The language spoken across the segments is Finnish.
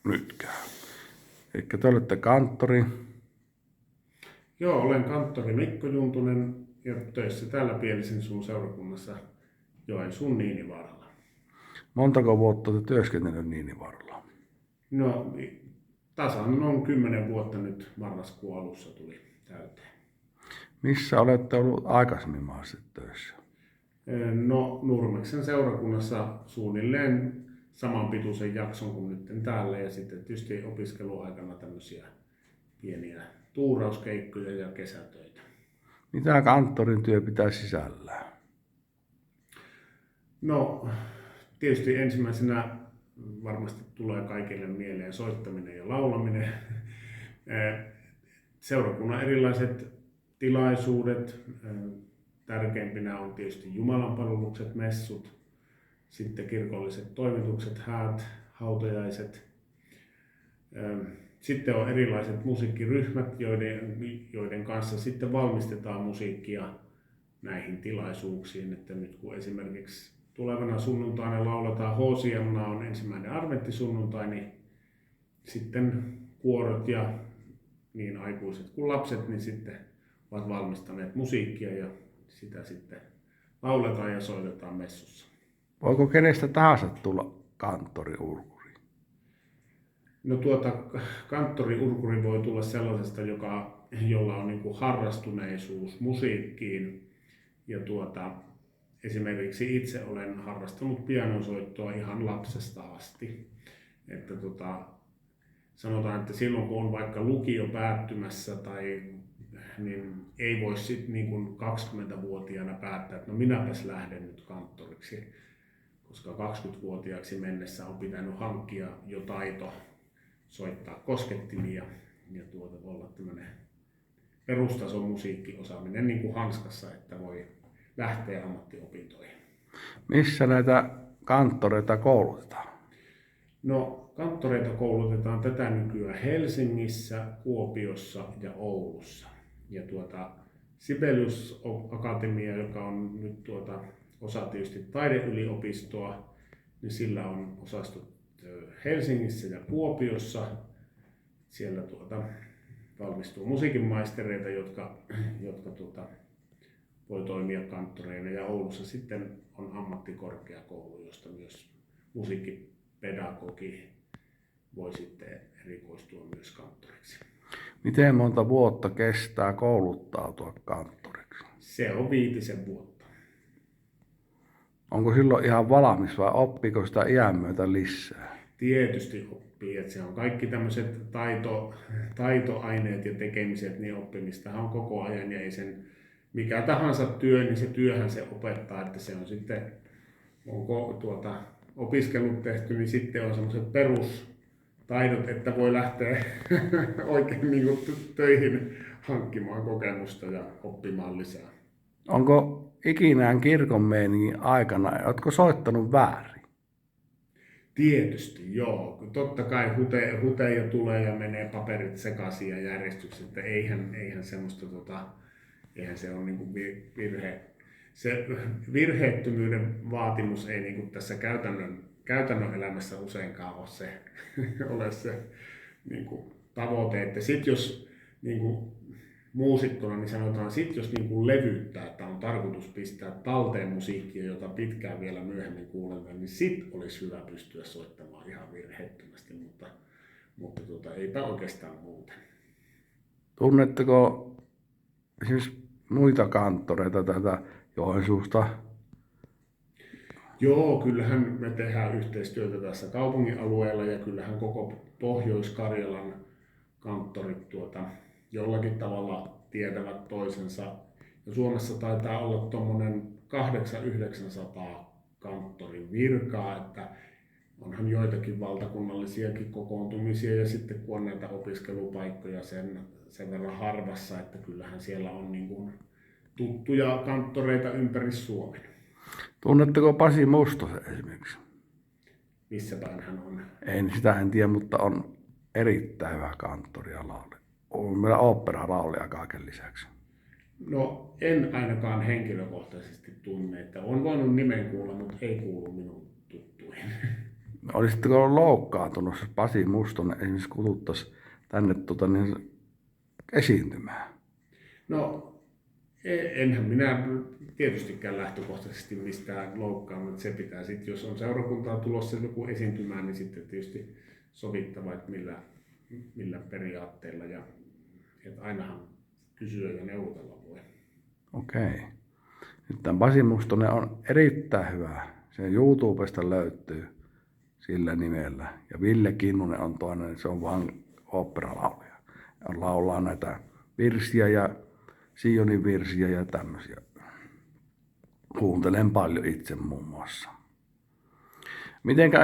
nytkään. Eli te olette kanttori. Joo, olen kanttori Mikko Juntunen ja töissä täällä Pielisen suun seurakunnassa Joensuun Niinivaaralla. Montako vuotta olette työskennellyt Niinivaaralla? No, tasan noin 10 vuotta nyt marraskuun alussa tuli täyteen. Missä olette ollut aikaisemmin maassa töissä? No, Nurmeksen seurakunnassa suunnilleen saman pituisen jakson kuin nyt täällä ja sitten tietysti opiskeluaikana tämmöisiä pieniä tuurauskeikkoja ja kesätöitä. Mitä kanttorin työ pitää sisällään? No, tietysti ensimmäisenä varmasti tulee kaikille mieleen soittaminen ja laulaminen. Seurakunnan erilaiset tilaisuudet, tärkeimpinä on tietysti jumalanpalvelukset, messut, sitten kirkolliset toimitukset, häät, hautajaiset. Sitten on erilaiset musiikkiryhmät, joiden kanssa sitten valmistetaan musiikkia näihin tilaisuuksiin. Että nyt kun esimerkiksi tulevana sunnuntaina lauletaan Hosianna on ensimmäinen adventtisunnuntai, niin sitten kuorot ja niin aikuiset kuin lapset niin sitten ovat valmistaneet musiikkia ja sitä sitten lauletaan ja soitetaan messussa. Voiko kenestä tahansa tulla kanttori-urkuri? No kanttori-urkuri voi tulla sellaisesta, jolla on niin kuin harrastuneisuus musiikkiin. Ja esimerkiksi itse olen harrastanut pianonsoittoa ihan lapsesta asti. Että sanotaan, että silloin kun on vaikka lukio päättymässä niin ei voi sitten niin kuin 20-vuotiaana päättää, että no minäpäs lähden nyt kanttoriksi. Koska 20-vuotiaaksi mennessä on pitänyt hankkia jo taito soittaa koskettimia ja olla tämmöinen perustason musiikkiosaaminen niin kuin hanskassa, että voi lähteä ammattiopintoihin. Missä näitä kanttoreita koulutetaan? No, kanttoreita koulutetaan tätä nykyään Helsingissä, Kuopiossa ja Oulussa. Ja Sibelius Akatemia, joka on nyt osa tietysti taideyliopistoa, niin sillä on osastot Helsingissä ja Kuopiossa. Siellä valmistuu musiikinmaistereita, jotka voi toimia kanttoreina, ja Oulussa sitten on ammattikorkeakoulu, josta myös musiikkipedagogi voi sitten erikoistua myös kanttoriksi. Miten monta vuotta kestää kouluttautua kanttoriksi? Se on 5 vuotta. Onko silloin ihan valmis vai oppiiko sitä iän myötä lisää? Tietysti oppii, että se on kaikki tämmöiset taitoaineet ja tekemiset, niin oppimistahan on koko ajan ja ei sen mikä tahansa työ, niin se työhän se opettaa, että se on sitten, onko opiskelut tehty, niin sitten on semmoiset perustaidot, että voi lähteä oikein niin kuin töihin hankkimaan kokemusta ja oppimaan lisää. Onko ikinään kirkon meiningin aikana, oletko soittanut väärin? Tietysti, joo. Totta kai huteja tulee ja menee paperit sekaisin ja järjestyksessä, että eihän semmoista, eihän se ole niinku virhe. Se virheettömyyden vaatimus ei niinku tässä käytännön elämässä useinkaan ole se niinku tavoite. Että sit jos niinku muusikkona, niin sanotaan, jos niin kuin levyttää, että on tarkoitus pistää talteen musiikkia, jota pitkään vielä myöhemmin kuulemme, niin sit olisi hyvä pystyä soittamaan ihan virheettömästi, mutta eipä oikeastaan muuten. Tunnetteko esimerkiksi muita kanttoreita tätä Joensuusta? Joo, kyllähän me tehdään yhteistyötä tässä kaupungin alueella ja kyllähän koko Pohjois-Karjalan kanttorit jollakin tavalla tietävät toisensa. Ja Suomessa taitaa olla tuommoinen 800-900 kanttorin virkaa, että onhan joitakin valtakunnallisiakin kokoontumisia ja sitten kun on näitä opiskelupaikkoja sen verran harvassa, että kyllähän siellä on niin kuin tuttuja kanttoreita ympäri Suomen. Tunnetteko Pasi Mustosen esimerkiksi? Missä päin hän on? En tiedä, mutta on erittäin hyvä kanttori ja laulaja. On meillä oopperalaulaja kaiken lisäksi. No en ainakaan henkilökohtaisesti tunne, että on voinut nimen kuulla, mutta ei kuulu minun tuttuihin. Olisitteko loukkaantunut, jos Pasi Mustonen esimerkiksi kututtaisi tänne niin esiintymään? No, enhän minä tietystikään lähtökohtaisesti mistään loukkaan, mutta se pitää sitten, jos on seurakuntaa tulossa joku esiintymään, niin sitten tietysti sovittava, että millä periaatteella ja että ainahan kysyä ja neuvotella voi. Okei. Nyt tämä Pasi Mustonen on erittäin hyvä. Se YouTubesta löytyy sillä nimellä. Ja Ville Kinnunen on toinen, se on vaan oopperalaulaja. Laulaa näitä virsiä ja Sionin virsiä ja tämmöisiä. Kuuntelen paljon itse muun muassa. Mitenkä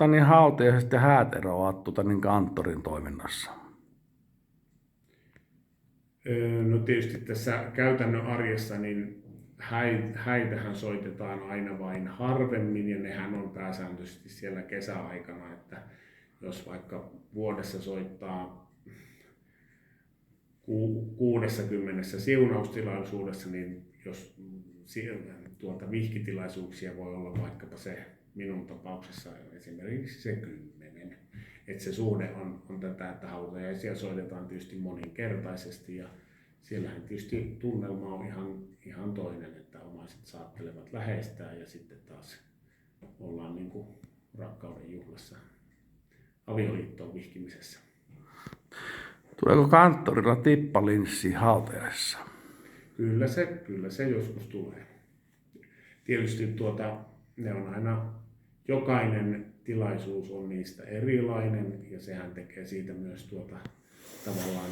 niin hautajaiset ja häät eroavat niin kanttorin toiminnassa? No tietysti tässä käytännön arjessa niin häitähän soitetaan aina vain harvemmin ja nehän on pääsääntöisesti siellä kesäaikana, että jos vaikka vuodessa soittaa 60 siunaustilaisuudessa, niin jos vihkitilaisuuksia voi olla vaikkapa se minun tapauksessa esimerkiksi se 10. Että se suhde on tätä, että hautajaisia soitetaan tietysti moninkertaisesti ja siellähän tietysti tunnelma on ihan toinen, että omaiset saattelevat läheistään ja sitten taas ollaan niin kuin rakkauden juhlassa avioliittoon vihkimisessä. Tuleeko kanttorilla tippalinssi hautajaisissa? Kyllä se joskus tulee. Tietysti ne on aina, jokainen tilaisuus on niistä erilainen ja sehän tekee siitä myös tavallaan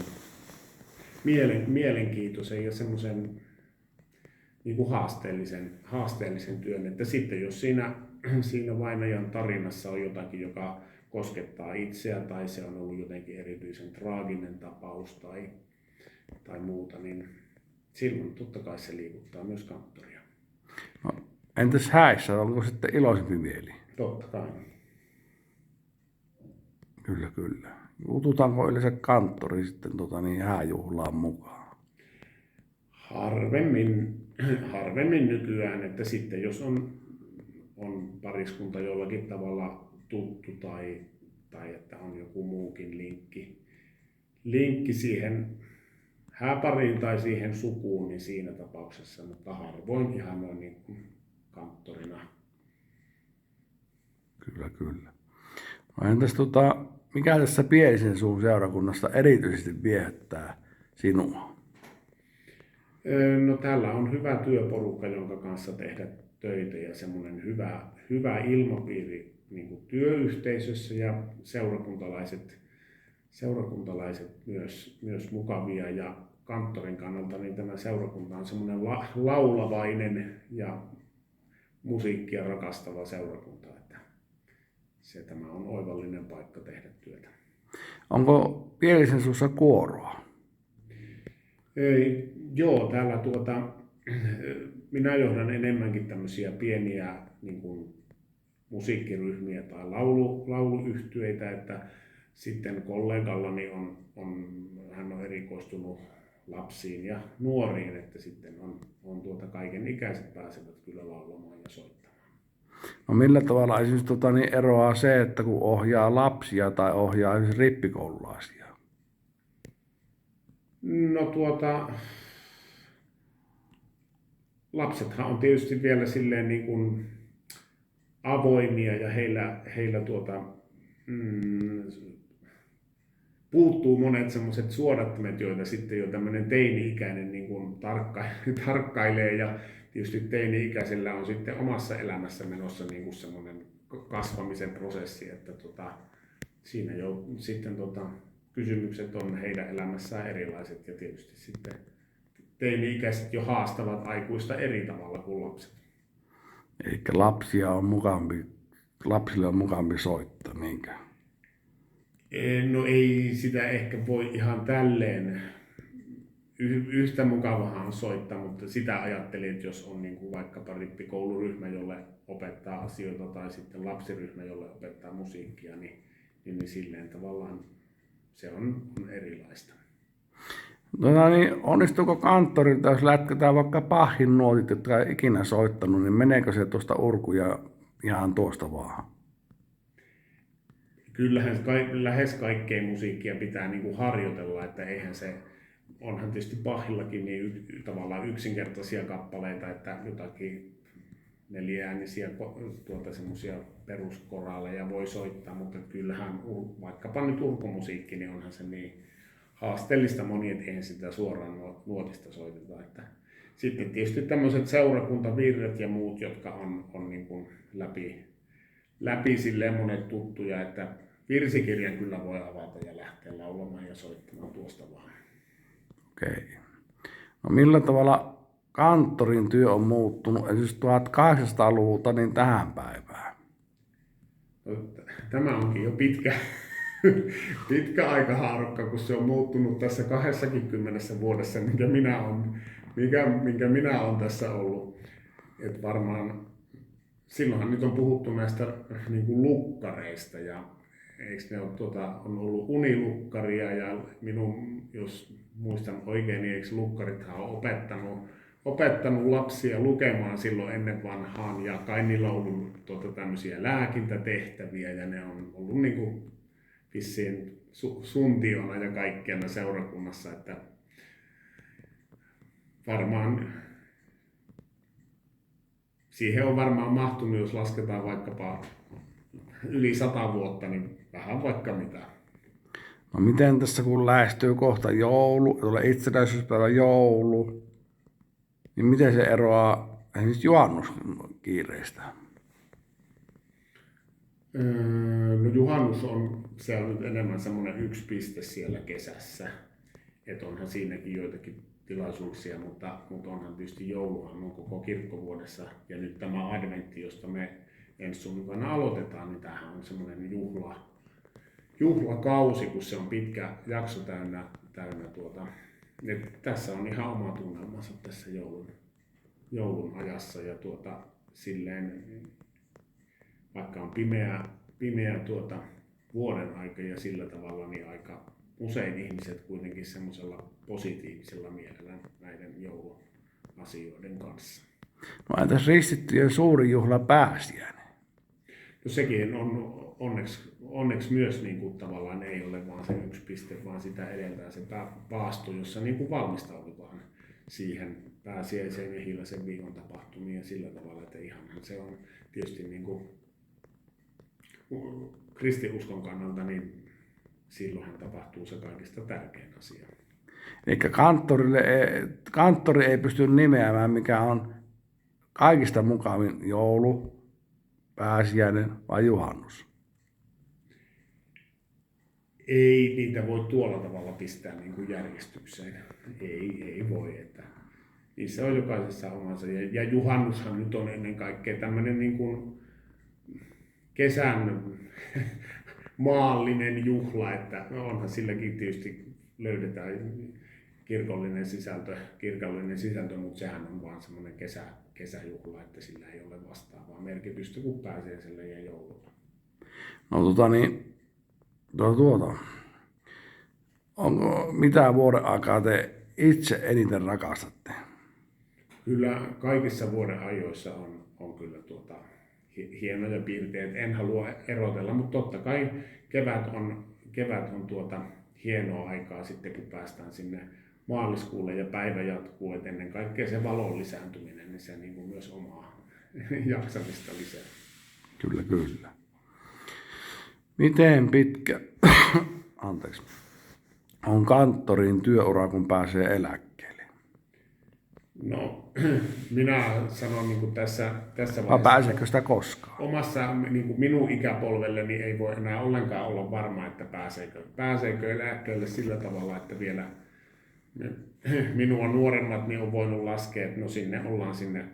mielenkiintoisen ja semmoisen niin kuin haasteellisen työn, että sitten jos siinä vainajan tarinassa on jotakin, joka koskettaa itseä tai se on ollut jotenkin erityisen traaginen tapaus tai muuta, niin silloin totta kai se liikuttaa myös kanttoria. No, entäs häissä, onko sitten iloisempi mieli? Totta kai. Kyllä. Jututaanko yleensä kanttori sitten hääjuhlaan mukaan? Harvemmin nykyään, että sitten jos on pariskunta jollakin tavalla tuttu tai että on joku muukin linkki siihen hääpariin tai siihen sukuun, niin siinä tapauksessa, mutta harvoin ihan noin niin kuin kanttorina. Kyllä. No entäs mikä tässä Pielisen suun seurakunnasta erityisesti viehättää sinua? No täällä on hyvä työporukka, jonka kanssa tehdä töitä ja semmoinen hyvä ilmapiiri niin kuin työyhteisössä ja seurakuntalaiset myös mukavia ja kanttorin kannalta niin tämä seurakunta on semmoinen laulavainen ja musiikkia rakastava seurakunta, että tämä on oivallinen paikka tehdä työtä. Onko Pielisen suussa kuoroa? Joo, täällä minä johdan enemmänkin tämmöisiä pieniä niin kuin musiikkiryhmiä tai lauluyhtyeitä, että sitten kollegallani hän on erikoistunut lapsiin ja nuoriin, että sitten on kaiken ikäiset pääsevät kyllä laulamaan ja soittamaan. No millä tavalla esimerkiksi eroaa se, että kun ohjaa lapsia tai ohjaa esimerkiksi rippikoululaisia? No lapsethan on tietysti vielä silleen niin kuin avoimia ja heillä puuttuu monet semmoiset suodattimet, joita sitten jo tämmöinen teini-ikäinen niin kuin tarkkailee ja tietysti teini-ikäisellä on sitten omassa elämässä menossa niin kuin semmoinen kasvamisen prosessi, että siinä jo sitten kysymykset on heidän elämässään erilaiset ja tietysti sitten teini-ikäiset jo haastavat aikuista eri tavalla kuin lapset. Eli lapsille on mukavampi soittaa, niinkö? No ei sitä ehkä voi ihan tälleen yhtä mukavahan soittaa, mutta sitä ajattelin, että jos on niin kuin vaikkapa rippikouluryhmä, jolle opettaa asioita tai sitten lapsiryhmä, jolle opettaa musiikkia, niin silleen tavallaan se on erilaista. Onnistuuko kanttorilta, jos lätketään vaikka Bachin nuotit, jotka ei ikinä soittanut, niin meneekö se tuosta urkuja ihan tuosta vaan? kyllähän lähes kaikkea musiikkia pitää niin kuin harjoitella, että eihän se, onhan tietysti Bachillakin niin tavallaan yksinkertaisia kappaleita, että jotakin neliäänisiä semmoisia peruskoraaleja voi soittaa, mutta kyllähän vaikkapa nyt ulkomusiikki, niin onhan se niin haasteellista moni, että eihän sitä suoraan nuotista soiteta. Että sitten tietysti tämmöiset seurakuntavirret ja muut, jotka on niin kuin läpi silleen monet tuttuja, että virsikirjan kyllä voi avata ja lähteä laulamaan ja soittamaan tuosta vaan. Okei. No millä tavalla kanttorin työ on muuttunut esimerkiksi 1800-luvulta niin tähän päivään? No, tämä onkin jo pitkä aikahaarukka, kun se on muuttunut tässä 20 vuodessa, minkä minä olen tässä ollut. Et varmaan silloinhan nyt on puhuttu näistä niin kuin lukkareista ja eikö ne ole, on ollut unilukkaria ja jos muistan oikein, niin eikö lukkarithan on opettanut lapsia lukemaan silloin ennen vanhaan ja kai niillä on ollut tämmöisiä lääkintätehtäviä ja ne on ollut niin kuin vissiin suntiona ja kaikkiana seurakunnassa, että varmaan siihen on varmaan mahtunut, jos lasketaan vaikkapa yli 100 vuotta, niin vähän vaikka mitä. No miten tässä kun lähestyy kohta joulu, tulee itsenäisyyspäivä joulu, niin miten se eroaa esimerkiksi juhannuskiireistä? No juhannus se on nyt enemmän semmoinen yksi piste siellä kesässä, että onhan siinäkin joitakin tilaisuuksia, mutta onhan tietysti jouluhan on koko kirkkovuodessa ja nyt tämä adventti, josta me ensi sunnuntaina aloitetaan, niin tämähän on semmoinen juhlakausi, kun se on pitkä jakso täynnä tässä on ihan oma tunnelmansa tässä joulun ajassa ja silleen, vaikka on pimeä vuoden aika ja sillä tavalla, niin aika usein ihmiset kuitenkin semmoisella positiivisella mielellä näiden jouluasioiden kanssa. No entäs ristittyjen suuri juhla pääsiäinen? No sekin on onneksi myös niin kuin tavallaan ei ole vaan se yksi piste, vaan sitä edeltää se paasto, jossa niin kuin valmistaudutaan siihen pääsiäiseen ja Hiljaisen viikon tapahtumiin ja sillä tavalla, että ihanhan se on tietysti niin kuin kristinuskon kannalta, niin silloinhan tapahtuu se kaikista tärkein asia. Eli kanttori ei pysty nimeämään, mikä on kaikista mukavin joulu, pääsiäinen vai juhannus? Ei niitä voi tuolla tavalla pistää niin kuin järjestykseen. Ei voi. Että niissä on jokaisessa omansa. Ja juhannushan nyt on ennen kaikkea tämmöinen niin kuin kesän maallinen juhla, että onhan silläkin tietysti löydetään kirkollinen sisältö, mutta sehän on vaan semmoinen kesäjuhla, että sillä ei ole vastaavaa merkitystä kuin pääsiäisellä ja joululla. No onko mitä vuoden aikaa te itse eniten rakastatte? Kyllä kaikissa vuoden ajoissa on kyllä hienoja piirteitä. En halua erotella, mutta totta kai kevät on hienoa aikaa sitten, kun päästään sinne maaliskuulle ja päivä jatkuu. Et ennen kaikkea se valon lisääntyminen, niin se niin kuin myös omaa jaksamista lisää. Kyllä. Miten pitkä on kanttorin työura, kun pääsee eläkkeelle? No, minä sanon niin kuin tässä vaiheessa. Vai pääseekö sitä koskaan? Omassa niin kuin minun ikäpolvelleni ei voi enää ollenkaan olla varma, että pääseekö eläkkeelle sillä tavalla, että vielä minua nuoremmat niin on voinut laskea, että no ollaan sinne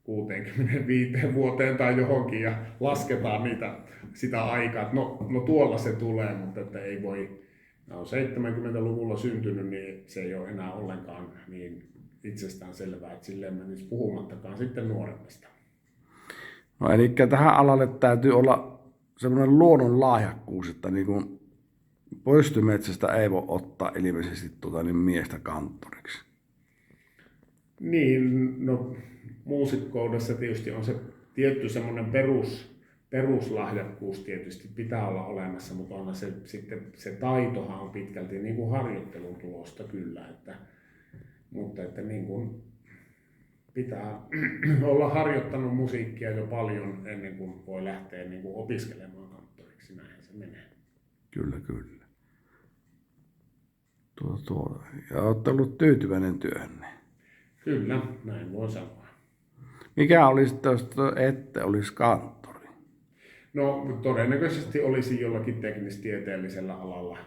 65 vuoteen tai johonkin ja lasketaan sitä aikaa, että no tuolla se tulee, mutta että ei voi, on 70-luvulla syntynyt, niin se ei ole enää ollenkaan niin itsestään selvää, että silleen menisi puhumattakaan sitten nuoremmista. No eli tähän alalle täytyy olla semmoinen luonnon lahjakkuus, että niin kuin poistometsästä ei voi ottaa ilmeisesti miestä kanttoriksi. Niin, no muusikkoudessa tietysti on se tietty semmoinen peruslahjakkuus tietysti pitää olla olemassa, mutta onhan se, sitten se taitohan on pitkälti niin kuin harjoittelun tulosta kyllä, mutta että niin kuin pitää olla harjoittanut musiikkia jo paljon ennen kuin voi lähteä niin kuin opiskelemaan kanttoriksi, näinhän se menee. Kyllä, kyllä. Ja olette ollut tyytyväinen työhönne. Kyllä, näin voi sanoa. Mikä olisi, jos ette olisi kanttori? No todennäköisesti olisi jollakin teknistieteellisellä alalla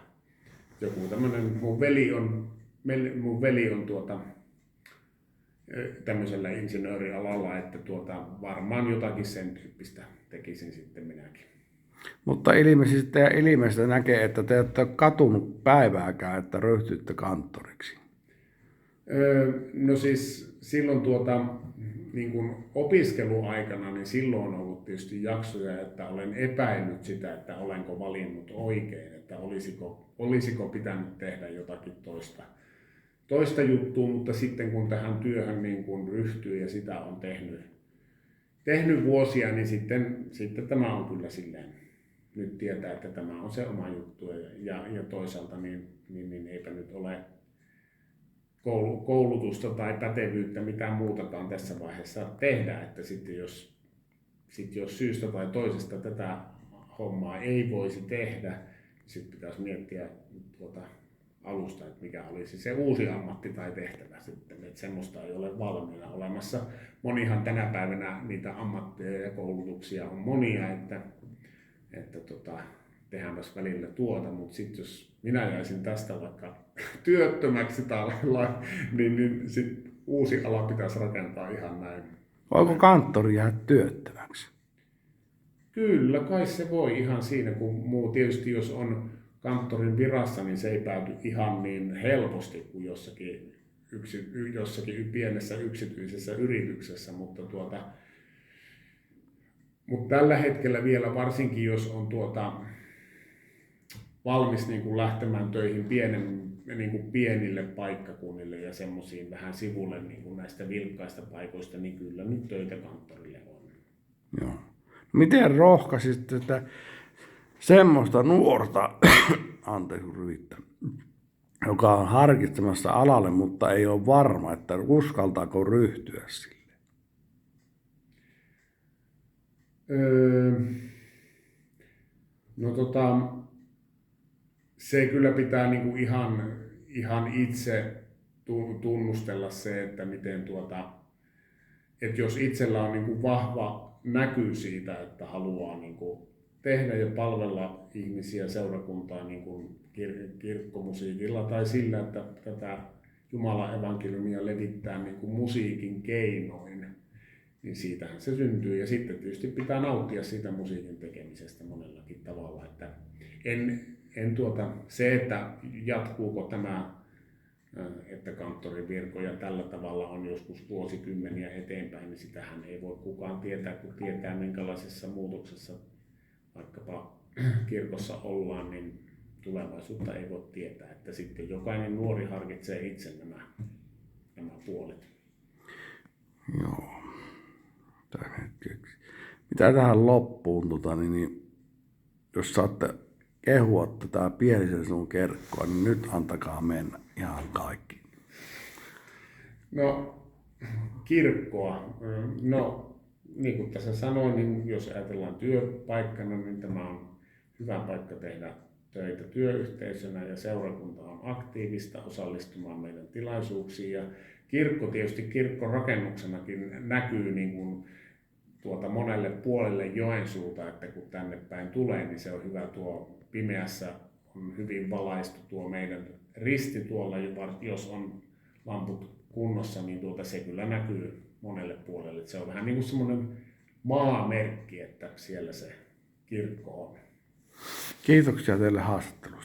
joku tämmöinen, mun veli on tämmöisellä insinöörialalla, että varmaan jotakin sen tyyppistä tekisin sitten minäkin. Mutta ilmeisesti ja ilmeisesti näkee, että te ette ole katunut päivääkään, että ryhtyitte kanttoriksi. No siis silloin niin kuin opiskeluaikana, niin silloin on ollut tietysti jaksoja, että olen epäillyt sitä, että olenko valinnut oikein, että olisiko pitänyt tehdä jotakin toista juttua, mutta sitten kun tähän työhön niin kuin ryhtyy ja sitä on tehnyt vuosia, niin sitten tämä on kyllä silleen, nyt tietää, että tämä on se oma juttu ja toisaalta niin eipä nyt ole koulutusta tai pätevyyttä mitään muutakaan tässä vaiheessa tehdä, että sitten jos syystä tai toisesta tätä hommaa ei voisi tehdä, sitten pitäisi miettiä alusta, että mikä olisi se uusi ammatti tai tehtävä sitten, että semmoista ei ole valmiina olemassa. Monihan tänä päivänä niitä ammatteja ja koulutuksia on monia, että tehdäänpäs välillä mutta sitten jos minä jäisin tästä vaikka työttömäksi talvella, niin sit uusi ala pitäisi rakentaa ihan näin. Voiko kanttori jäädä työttömäksi? Kyllä, kai se voi ihan siinä, kun muu tietysti jos on kanttorin virassa, niin se ei pääty ihan niin helposti kuin jossakin pienessä yksityisessä yrityksessä, mutta tällä hetkellä vielä varsinkin, jos on valmis niin kuin lähtemään töihin niin kuin pienille paikkakunnille ja semmoisiin vähän sivulle niin kuin näistä vilkkaista paikoista, niin kyllä nyt töitä kanttorille on. Joo. Miten rohkaisitte sitä semmoista nuorta, anteeksi ryhittä, joka on harkitsemassa alalle, mutta ei ole varma, että uskaltaako ryhtyä sille? Se kyllä pitää niinku ihan itse tunnustella se, että miten että jos itsellä on niinku vahva näky siitä, että haluaa niinku tehdä ja palvella ihmisiä seurakuntaa niinku kirkkomusiikilla tai sillä, että tätä Jumalan evankeliumia levittää niinku musiikin keinoin, niin siitähän se syntyy. Ja sitten tietysti pitää nauttia siitä musiikin tekemisestä monellakin tavalla, että se, että jatkuuko tämä, että kanttorin virkoja tällä tavalla on joskus vuosikymmeniä eteenpäin, niin sitähän ei voi kukaan tietää, kun tietää minkälaisessa muutoksessa vaikkapa kirkossa ollaan, niin tulevaisuutta ei voi tietää, että sitten jokainen nuori harkitsee itse nämä puolet. Joo. Mitä tähän loppuun, niin jos saatte kehua tätä Pielisen sun kerkkoa, niin nyt antakaa mennä ihan kaikki. No, kirkkoa. No, niin kuin tässä sanoin, niin jos ajatellaan työpaikkana, niin tämä on hyvä paikka tehdä töitä työyhteisönä ja seurakunta on aktiivista osallistumaan meidän tilaisuuksiin. Ja kirkko tietysti kirkkorakennuksenakin näkyy niin kuin monelle puolelle Joensuuta, että kun tänne päin tulee, niin se on hyvä tuo pimeässä on hyvin valaistu tuo meidän risti tuolla, jos on lamput kunnossa, niin se kyllä näkyy monelle puolelle. Se on vähän niin kuin semmoinen maamerkki, että siellä se kirkko on. Kiitoksia teille haastattelusta.